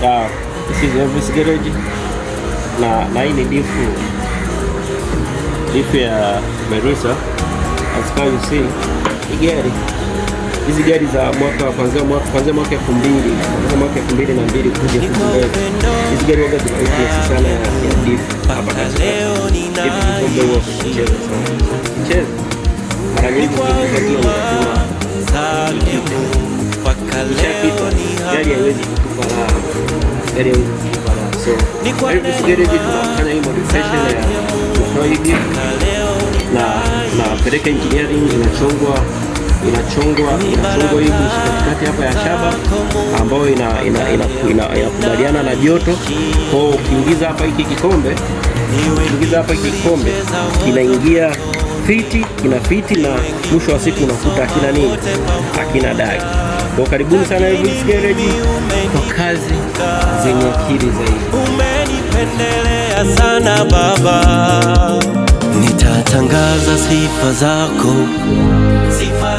This is Elvis Garage na hii ni diff ya Merisa. As far you see, hizi gari za kuanzia mwaka 2000 mwaka 2002 kuja hizi gari waga zinaifesi sana ya diff hapa cheza mara nyingi gari haiwezi kutupa raha. So Elvis Garage tunafanya hii modification ya kutoa hii diff na peleka engineering, inachongwa hii katikati hapa ya shaba ambayo inakubaliana na joto. Kwa ukiingiza hapa hiki kikombe kinaingia kina fiti na mwisho wa siku unakuta hakina dai. Kwa karibuni sana Elvis Garage kwa kazi zenye akili zaidi. Umenipendelea sana Baba, nitatangaza sifa zako, sifa